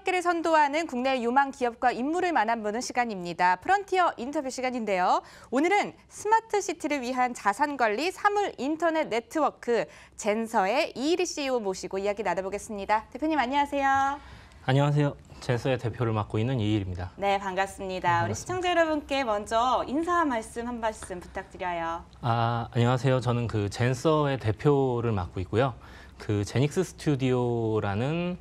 새롭게를 선도하는 국내 유망 기업과 인물을 만나보는 시간입니다. 프론티어 인터뷰 시간인데요. 오늘은 스마트 시티를 위한 자산관리 사물 인터넷 네트워크 젠서의 이일희 CEO 모시고 이야기 나눠보겠습니다. 대표님 안녕하세요. 안녕하세요. 젠서의 대표를 맡고 있는 이일입니다. 네, 반갑습니다. 우리 시청자 여러분께 먼저 인사 한 말씀 부탁드려요. 안녕하세요. 저는 젠서의 대표를 맡고 있고요. 제닉스 스튜디오라는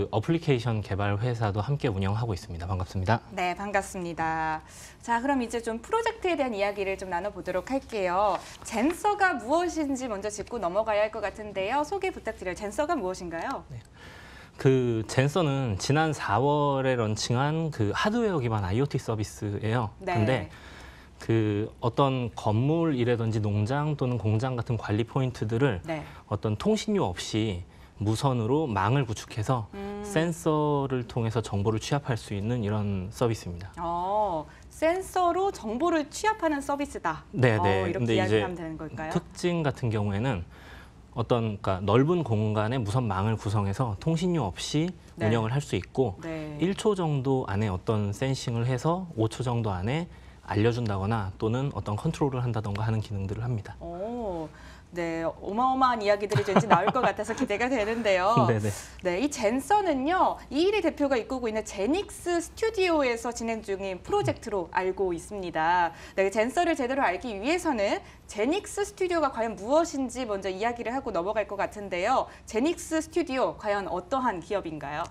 어플리케이션 개발 회사도 함께 운영하고 있습니다. 반갑습니다. 네, 반갑습니다. 자, 그럼 이제 좀 프로젝트에 대한 이야기를 좀 나눠보도록 할게요. 젠서가 무엇인지 먼저 짚고 넘어가야 할 것 같은데요. 소개 부탁드려요. 젠서가 무엇인가요? 네. 젠서는 지난 4월에 런칭한 하드웨어 기반 IoT 서비스예요. 네. 근데 어떤 건물이라든지 농장 또는 공장 같은 관리 포인트들을 어떤 통신료 없이 무선으로 망을 구축해서 센서를 통해서 정보를 취합할 수 있는 이런 서비스입니다. 센서로 정보를 취합하는 서비스다. 네네. 이렇게 이야기하면 되는 걸까요? 특징 같은 경우에는 그러니까 넓은 공간에 무선 망을 구성해서 통신료 없이 운영을 할 수 있고 1초 정도 안에 어떤 센싱을 해서 5초 정도 안에 알려준다거나 또는 어떤 컨트롤을 한다던가 하는 기능들을 합니다. 네, 어마어마한 이야기들이 왠지 나올 것 같아서 기대가 되는데요. 네네. 네, 이 젠서는요, 이일희 대표가 이끌고 있는 제닉스 스튜디오에서 진행 중인 프로젝트로 알고 있습니다. 네, 젠서를 제대로 알기 위해서는 제닉스 스튜디오가 과연 무엇인지 먼저 이야기를 하고 넘어갈 것 같은데요. 제닉스 스튜디오, 과연 어떠한 기업인가요?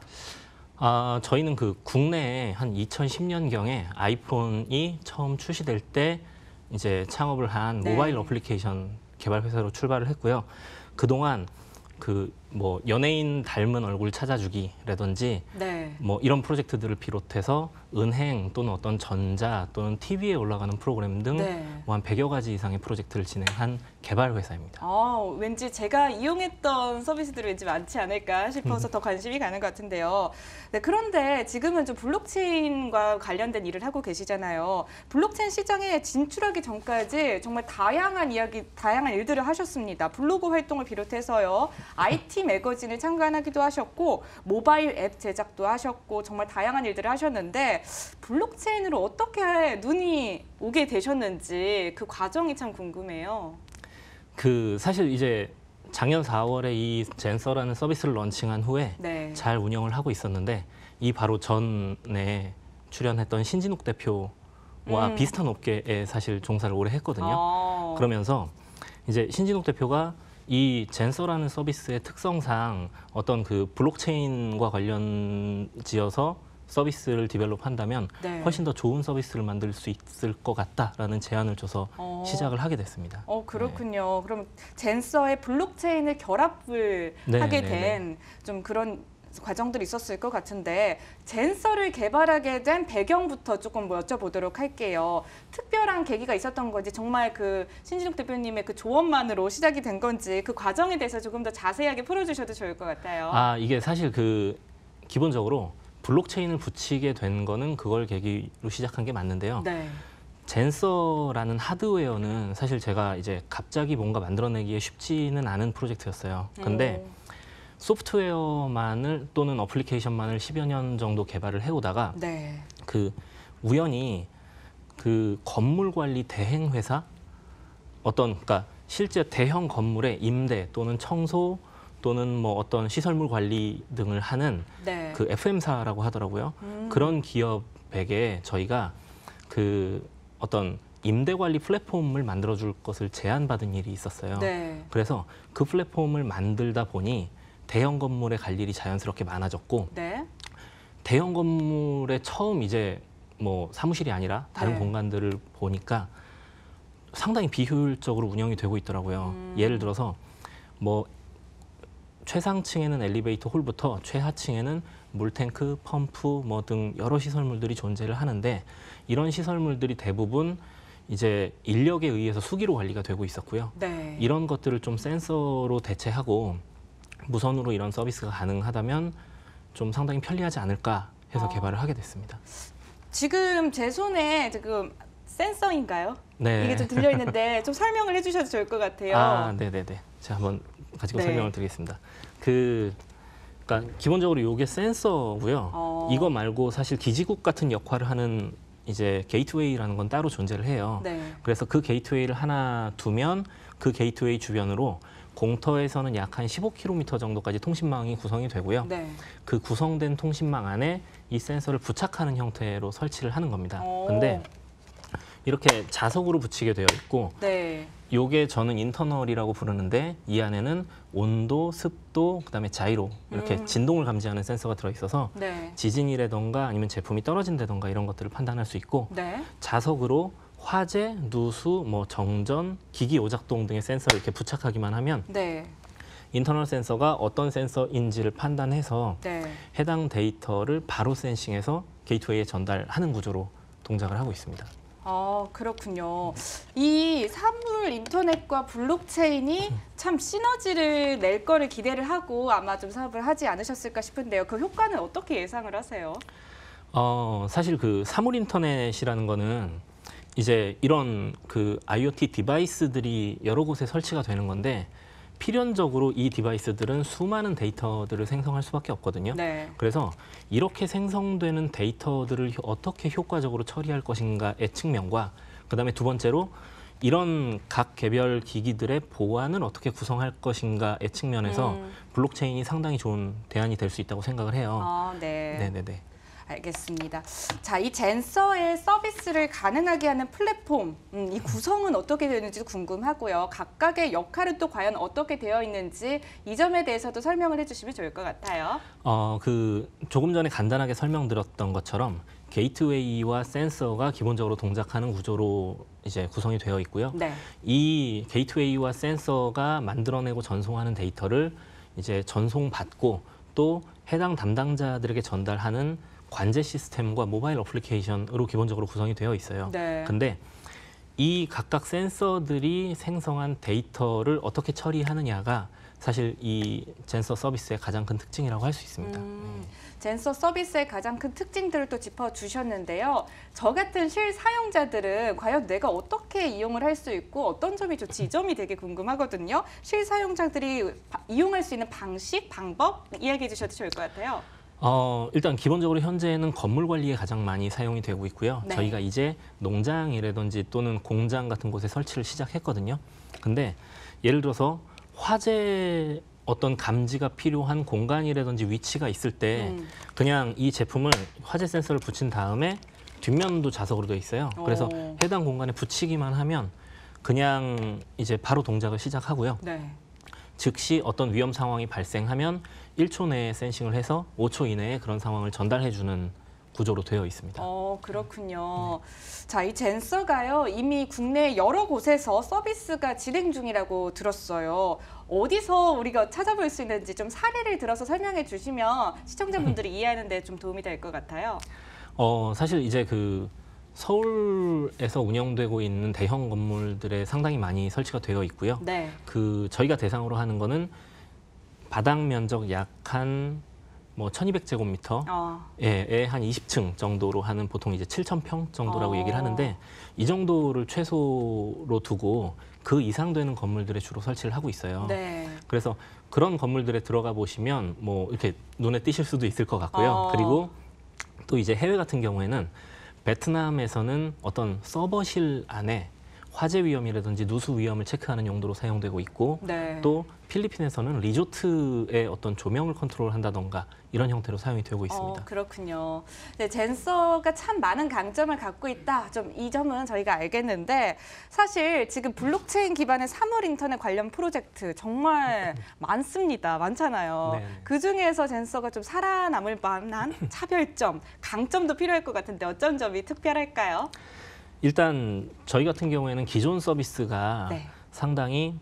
저희는 국내에 한 2010년경에 아이폰이 처음 출시될 때 이제 창업을 한 모바일 어플리케이션 개발 회사로 출발을 했고요. 그동안 연예인 닮은 얼굴 찾아주기라든지 이런 프로젝트들을 비롯해서 은행 또는 어떤 전자 또는 TV에 올라가는 프로그램 등 한 100여 가지 이상의 프로젝트를 진행한 개발 회사입니다. 왠지 제가 이용했던 서비스들이 왠지 많지 않을까 싶어서 더 관심이 가는 것 같은데요. 네, 그런데 지금은 좀 블록체인과 관련된 일을 하고 계시잖아요. 블록체인 시장에 진출하기 전까지 정말 다양한 일들을 하셨습니다. 블로그 활동을 비롯해서요. IT 매거진을 창간하기도 하셨고 모바일 앱 제작도 하셨고 정말 다양한 일들을 하셨는데 블록체인으로 어떻게 눈이 오게 되셨는지 그 과정이 참 궁금해요. 사실 이제 작년 4월에 이 젠서라는 서비스를 런칭한 후에 잘 운영을 하고 있었는데 이 바로 전에 출연했던 신진욱 대표와 비슷한 업계에 사실 종사를 오래 했거든요. 그러면서 이제 신진욱 대표가 이 젠서라는 서비스의 특성상 어떤 블록체인과 관련지어서 서비스를 디벨롭한다면 훨씬 더 좋은 서비스를 만들 수 있을 것 같다라는 제안을 줘서 시작을 하게 됐습니다. 그렇군요. 그럼 젠서의 블록체인을 결합을 하게 된 좀 그런 과정들이 있었을 것 같은데 젠서를 개발하게 된 배경부터 조금 여쭤보도록 할게요. 특별한 계기가 있었던 건지 정말 신진욱 대표님의 조언만으로 시작이 된 건지 그 과정에 대해서 조금 더 자세하게 풀어주셔도 좋을 것 같아요. 이게 사실 기본적으로 블록체인을 붙이게 된 거는 그걸 계기로 시작한 게 맞는데요. 젠서라는 하드웨어는 사실 제가 이제 갑자기 뭔가 만들어내기에 쉽지는 않은 프로젝트였어요. 근데 소프트웨어만을 또는 어플리케이션만을 10여 년 정도 개발을 해오다가 우연히 건물 관리 대행 회사 그러니까 실제 대형 건물의 임대 또는 청소 또는 어떤 시설물 관리 등을 하는 FM사라고 하더라고요. 그런 기업에게 저희가 어떤 임대 관리 플랫폼을 만들어줄 것을 제안받은 일이 있었어요. 그래서 그 플랫폼을 만들다 보니 대형 건물에 갈 일이 자연스럽게 많아졌고 대형 건물에 처음 이제 사무실이 아니라 다른 공간들을 보니까 상당히 비효율적으로 운영이 되고 있더라고요. 예를 들어서 최상층에는 엘리베이터 홀부터 최하층에는 물탱크, 펌프 등 여러 시설물들이 존재를 하는데 이런 시설물들이 대부분 이제 인력에 의해서 수기로 관리가 되고 있었고요. 이런 것들을 좀 센서로 대체하고 무선으로 이런 서비스가 가능하다면 좀 상당히 편리하지 않을까 해서 개발을 하게 됐습니다. 지금 제 손에 센서인가요? 이게 좀 들려 있는데 좀 설명을 해주셔도 좋을 것 같아요. 네네네. 제가 한번 가지고 설명을 드리겠습니다. 그러니까 기본적으로 이게 센서고요. 이거 말고 사실 기지국 같은 역할을 하는 이제 게이트웨이라는 건 따로 존재를 해요. 네. 그래서 그 게이트웨이를 하나 두면 그 게이트웨이 주변으로 공터에서는 약 한 15km 정도까지 통신망이 구성이 되고요. 네. 그 구성된 통신망 안에 이 센서를 부착하는 형태로 설치를 하는 겁니다. 근데 이렇게 자석으로 붙이게 되어 있고 네. 요게 저는 인터널이라고 부르는데 이 안에는 온도, 습도, 그다음에 자이로 이렇게 진동을 감지하는 센서가 들어있어서 네. 지진이라던가 아니면 제품이 떨어진다던가 이런 것들을 판단할 수 있고 네. 자석으로 화재, 누수, 뭐 정전, 기기 오작동 등의 센서를 이렇게 부착하기만 하면 네. 인터널 센서가 어떤 센서인지를 판단해서 네. 해당 데이터를 바로 센싱해서 게이트웨이에 전달하는 구조로 동작을 하고 있습니다. 그렇군요. 이 사물 인터넷과 블록체인이 참 시너지를 낼 거를 기대를 하고 아마 좀 사업을 하지 않으셨을까 싶은데요. 그 효과는 어떻게 예상을 하세요? 사실 그 사물 인터넷이라는 거는 이제 이런 그 IoT 디바이스들이 여러 곳에 설치가 되는 건데 필연적으로 이 디바이스들은 수많은 데이터들을 생성할 수밖에 없거든요. 네. 그래서 이렇게 생성되는 데이터들을 어떻게 효과적으로 처리할 것인가의 측면과 그다음에 두 번째로 이런 각 개별 기기들의 보안을 어떻게 구성할 것인가의 측면에서 블록체인이 상당히 좋은 대안이 될 수 있다고 생각을 해요. 네. 네네네. 알겠습니다. 자, 이 젠서의 서비스를 가능하게 하는 플랫폼, 이 구성은 어떻게 되는지도 궁금하고요. 각각의 역할은 또 과연 어떻게 되어 있는지 이 점에 대해서도 설명을 해주시면 좋을 것 같아요. 조금 전에 간단하게 설명드렸던 것처럼 게이트웨이와 센서가 기본적으로 동작하는 구조로 이제 구성이 되어 있고요. 네. 이 게이트웨이와 센서가 만들어내고 전송하는 데이터를 이제 전송받고 또 해당 담당자들에게 전달하는 관제 시스템과 모바일 어플리케이션으로 기본적으로 구성이 되어 있어요. 네. 근데 이 각각 센서들이 생성한 데이터를 어떻게 처리하느냐가 사실 이 젠서 서비스의 가장 큰 특징이라고 할 수 있습니다. 젠서 서비스의 가장 큰 특징들을 또 짚어주셨는데요. 저 같은 실사용자들은 과연 내가 어떻게 이용을 할 수 있고 어떤 점이 좋지 이 점이 되게 궁금하거든요. 실사용자들이 이용할 수 있는 방식, 방법 이야기해 주셔도 좋을 것 같아요. 일단 기본적으로 현재는 건물 관리에 가장 많이 사용이 되고 있고요. 네. 저희가 이제 농장이라든지 또는 공장 같은 곳에 설치를 시작했거든요. 근데 예를 들어서 화재 어떤 감지가 필요한 공간이라든지 위치가 있을 때 그냥 이 제품을 화재 센서를 붙인 다음에 뒷면도 자석으로 되어 있어요. 그래서 해당 공간에 붙이기만 하면 그냥 이제 바로 동작을 시작하고요. 네. 즉시 어떤 위험 상황이 발생하면 1초 내에 센싱을 해서 5초 이내에 그런 상황을 전달해주는 구조로 되어 있습니다. 그렇군요. 자, 이 젠서가요, 이미 국내 여러 곳에서 서비스가 진행 중이라고 들었어요. 어디서 우리가 찾아볼 수 있는지 좀 사례를 들어서 설명해 주시면 시청자분들이 이해하는 데 좀 도움이 될 것 같아요. 사실 이제 그 서울에서 운영되고 있는 대형 건물들에 상당히 많이 설치가 되어 있고요. 네. 그 저희가 대상으로 하는 거는 바닥 면적 약 한 뭐 1,200제곱미터에 한 20층 정도로 하는 보통 이제 7,000평 정도라고 얘기를 하는데 이 정도를 최소로 두고 그 이상 되는 건물들에 주로 설치를 하고 있어요. 네. 그래서 그런 건물들에 들어가 보시면 뭐 이렇게 눈에 띄실 수도 있을 것 같고요. 그리고 또 이제 해외 같은 경우에는 베트남에서는 어떤 서버실 안에 화재 위험이라든지 누수 위험을 체크하는 용도로 사용되고 있고 네. 또 필리핀에서는 리조트의 어떤 조명을 컨트롤한다던가 이런 형태로 사용이 되고 있습니다. 그렇군요. 네, 젠서가 참 많은 강점을 갖고 있다. 좀 이 점은 저희가 알겠는데 사실 지금 블록체인 기반의 사물 인터넷 관련 프로젝트 정말 많습니다. 많잖아요. 네. 그중에서 젠서가 좀 살아남을 만한 차별점, 강점도 필요할 것 같은데 어떤 점이 특별할까요? 일단 저희 같은 경우에는 기존 서비스가 네. 상당히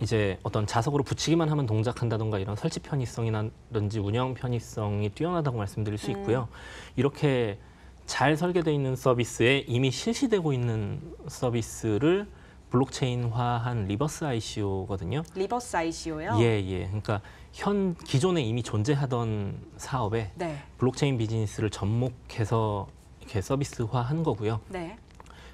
이제 어떤 자석으로 붙이기만 하면 동작한다던가 이런 설치 편의성이라든지 운영 편의성이 뛰어나다고 말씀드릴 수 있고요. 이렇게 잘 설계되어 있는 서비스에 이미 실시되고 있는 서비스를 블록체인화한 리버스 ICO거든요. 리버스 ICO요? 예. 그러니까 기존에 이미 존재하던 사업에 네. 블록체인 비즈니스를 접목해서 이렇게 서비스화한 거고요. 네.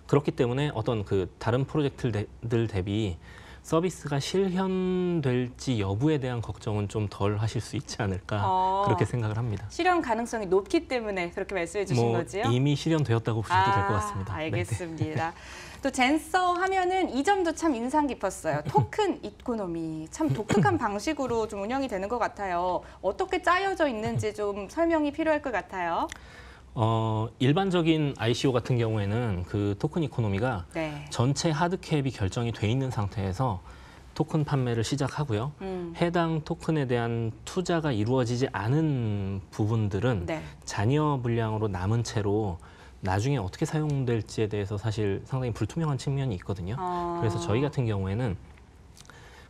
그렇기 때문에 어떤 그 다른 프로젝트들 대비 서비스가 실현될지 여부에 대한 걱정은 좀 덜 하실 수 있지 않을까 그렇게 생각을 합니다. 실현 가능성이 높기 때문에 그렇게 말씀해 주신 거지요? 이미 실현되었다고 보셔도 될 것 같습니다. 알겠습니다. 또 젠서 하면은 이 점도 참 인상 깊었어요. 토큰 이코노미 참 독특한 방식으로 좀 운영이 되는 것 같아요. 어떻게 짜여져 있는지 좀 설명이 필요할 것 같아요. 일반적인 ICO 같은 경우에는 그 토큰 이코노미가 네. 전체 하드캡이 결정이 돼 있는 상태에서 토큰 판매를 시작하고요. 해당 토큰에 대한 투자가 이루어지지 않은 부분들은 네. 잔여 분량으로 남은 채로 나중에 어떻게 사용될지에 대해서 사실 상당히 불투명한 측면이 있거든요. 그래서 저희 같은 경우에는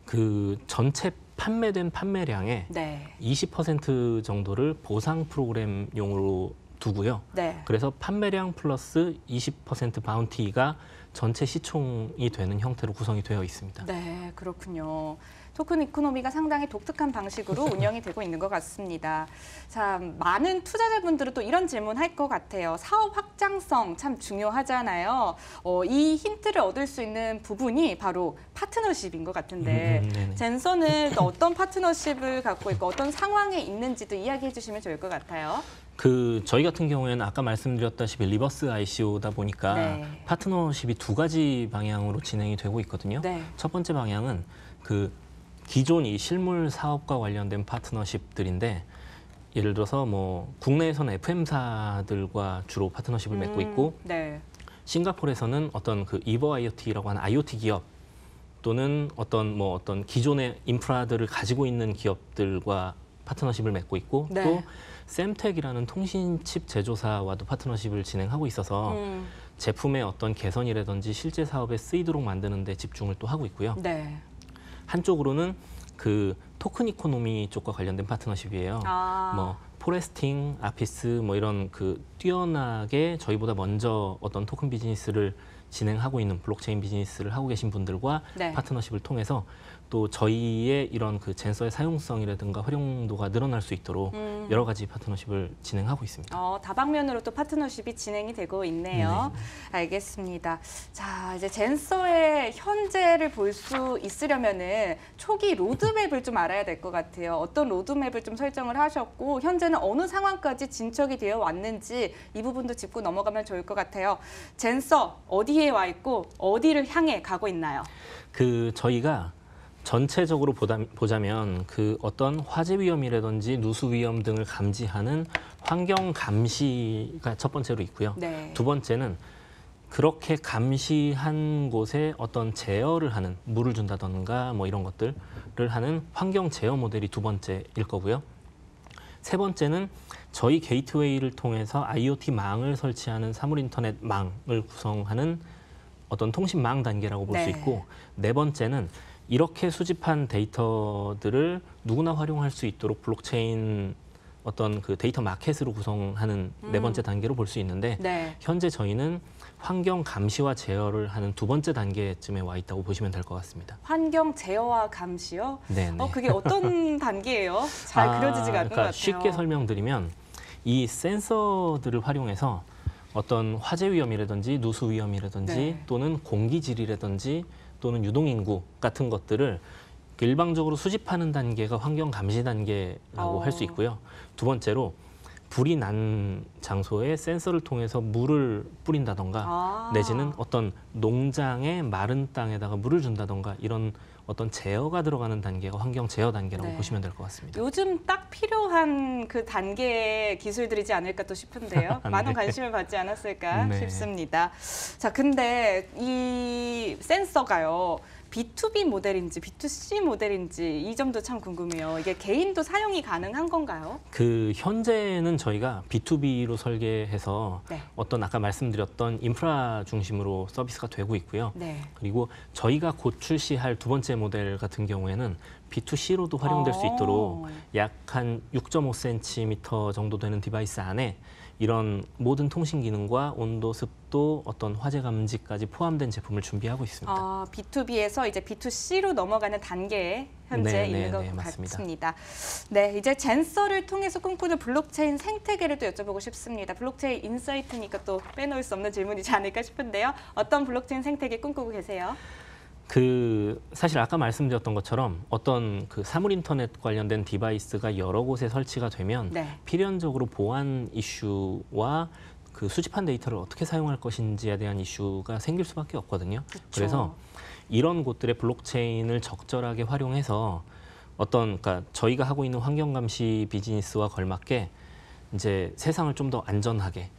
그 전체 판매된 판매량의 네. 20% 정도를 보상 프로그램용으로 두고요. 네. 그래서 판매량 플러스 20% 바운티가 전체 시총이 되는 형태로 구성이 되어 있습니다. 네, 그렇군요. 토큰 이코노미가 상당히 독특한 방식으로 운영이 되고 있는 것 같습니다. 자, 많은 투자자분들은 또 이런 질문 할 것 같아요. 사업 확장성 참 중요하잖아요. 이 힌트를 얻을 수 있는 부분이 바로 파트너십인 것 같은데 젠서는 또 어떤 파트너십을 갖고 있고 어떤 상황에 있는지도 이야기해 주시면 좋을 것 같아요. 저희 같은 경우에는 아까 말씀드렸다시피 리버스 ICO다 보니까 네. 파트너십이 두 가지 방향으로 진행이 되고 있거든요. 네. 첫 번째 방향은 기존 이 실물 사업과 관련된 파트너십들인데 예를 들어서 뭐 국내에서는 FM사들과 주로 파트너십을 맺고 있고 네. 싱가포르에서는 어떤 이버 IoT라고 하는 IoT 기업 또는 어떤 기존의 인프라들을 가지고 있는 기업들과 파트너십을 맺고 있고 네. 또 샘텍이라는 통신칩 제조사와도 파트너십을 진행하고 있어서 제품의 어떤 개선이라든지 실제 사업에 쓰이도록 만드는 데 집중을 또 하고 있고요. 네. 한쪽으로는 토큰 이코노미 쪽과 관련된 파트너십이에요. 뭐 포레스팅, 아피스 뭐 이런 뛰어나게 저희보다 먼저 어떤 토큰 비즈니스를 진행하고 있는 블록체인 비즈니스를 하고 계신 분들과 네. 파트너십을 통해서 또 저희의 이런 젠서의 사용성이라든가 활용도가 늘어날 수 있도록 여러 가지 파트너십을 진행하고 있습니다. 다방면으로 또 파트너십이 진행이 되고 있네요. 알겠습니다. 자, 이제 젠서의 현재를 볼 수 있으려면은 초기 로드맵을 좀 알아야 될 것 같아요. 어떤 로드맵을 좀 설정을 하셨고 현재는 어느 상황까지 진척이 되어 왔는지 이 부분도 짚고 넘어가면 좋을 것 같아요. 젠서 어디에 와 있고 어디를 향해 가고 있나요? 저희가 전체적으로 보자면 어떤 화재 위험이라든지 누수 위험 등을 감지하는 환경 감시가 첫 번째로 있고요. 네. 두 번째는 그렇게 감시한 곳에 어떤 제어를 하는 물을 준다던가 뭐 이런 것들을 하는 환경 제어 모델이 두 번째일 거고요. 세 번째는 저희 게이트웨이를 통해서 IoT 망을 설치하는 사물 인터넷 망을 구성하는 어떤 통신망 단계라고 볼 수 있고 네 번째는 이렇게 수집한 데이터들을 누구나 활용할 수 있도록 블록체인 어떤 데이터 마켓으로 구성하는 네 번째 단계로 볼 수 있는데 현재 저희는 환경 감시와 제어를 하는 두 번째 단계쯤에 와 있다고 보시면 될 것 같습니다. 환경 제어와 감시요? 네. 그게 어떤 단계예요? 잘 그려지지가 않는 것 같아요. 쉽게 설명드리면 이 센서들을 활용해서 어떤 화재 위험이라든지 누수 위험이라든지 또는 공기질이라든지 또는 유동인구 같은 것들을 일방적으로 수집하는 단계가 환경 감시 단계라고 할 수 있고요. 두 번째로 불이 난 장소에 센서를 통해서 물을 뿌린다던가 내지는 어떤 농장의 마른 땅에다가 물을 준다던가 이런 어떤 제어가 들어가는 단계가 환경 제어 단계라고 보시면 될 것 같습니다. 요즘 딱 필요한 단계의 기술들이지 않을까 또 싶은데요. 많은 관심을 받지 않았을까 싶습니다. 자, 근데 이 센서가요. B2B 모델인지 B2C 모델인지 이 점도 참 궁금해요. 이게 개인도 사용이 가능한 건가요? 현재는 저희가 B2B로 설계해서 어떤 아까 말씀드렸던 인프라 중심으로 서비스가 되고 있고요. 그리고 저희가 곧 출시할 두 번째 모델 같은 경우에는 B2C로도 활용될 수 있도록 약 한 6.5cm 정도 되는 디바이스 안에 이런 모든 통신 기능과 온도, 습도, 어떤 화재 감지까지 포함된 제품을 준비하고 있습니다. B2B에서 이제 B2C로 넘어가는 단계에 현재 있는 것 맞습니다. 같습니다. 네, 이제 젠서를 통해서 꿈꾸는 블록체인 생태계를 또 여쭤보고 싶습니다. 블록체인 인사이트니까 또 빼놓을 수 없는 질문이지 않을까 싶은데요. 어떤 블록체인 생태계 꿈꾸고 계세요? 사실 아까 말씀드렸던 것처럼 어떤 그 사물 인터넷 관련된 디바이스가 여러 곳에 설치가 되면 네. 필연적으로 보안 이슈와 그 수집한 데이터를 어떻게 사용할 것인지에 대한 이슈가 생길 수밖에 없거든요. 그쵸. 그래서 이런 곳들의 블록체인을 적절하게 활용해서 그러니까 저희가 하고 있는 환경 감시 비즈니스와 걸맞게 이제 세상을 좀 더 안전하게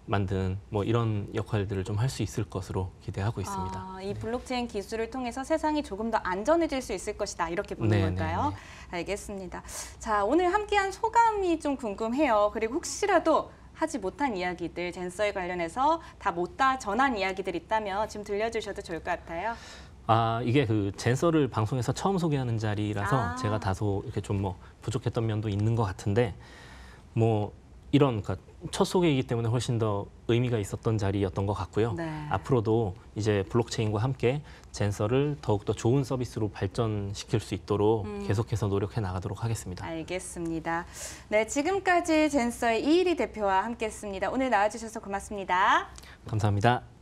만드는 뭐 이런 역할들을 좀 할 수 있을 것으로 기대하고 있습니다. 이 블록체인 기술을 통해서 세상이 조금 더 안전해질 수 있을 것이다. 이렇게 보는 네, 걸까요? 네, 네. 알겠습니다. 자, 오늘 함께한 소감이 좀 궁금해요. 그리고 혹시라도 하지 못한 이야기들, 젠서에 관련해서 못 다 전한 이야기들 있다면 지금 들려주셔도 좋을 것 같아요. 이게 그 젠서를 방송에서 처음 소개하는 자리라서 제가 다소 이렇게 좀 뭐 부족했던 면도 있는 것 같은데 뭐 그러니까 첫 소개이기 때문에 훨씬 더 의미가 있었던 자리였던 것 같고요. 네. 앞으로도 이제 블록체인과 함께 젠서를 더욱더 좋은 서비스로 발전시킬 수 있도록 계속해서 노력해 나가도록 하겠습니다. 알겠습니다. 네, 지금까지 젠서의 이일이 대표와 함께했습니다. 오늘 나와주셔서 고맙습니다. 감사합니다.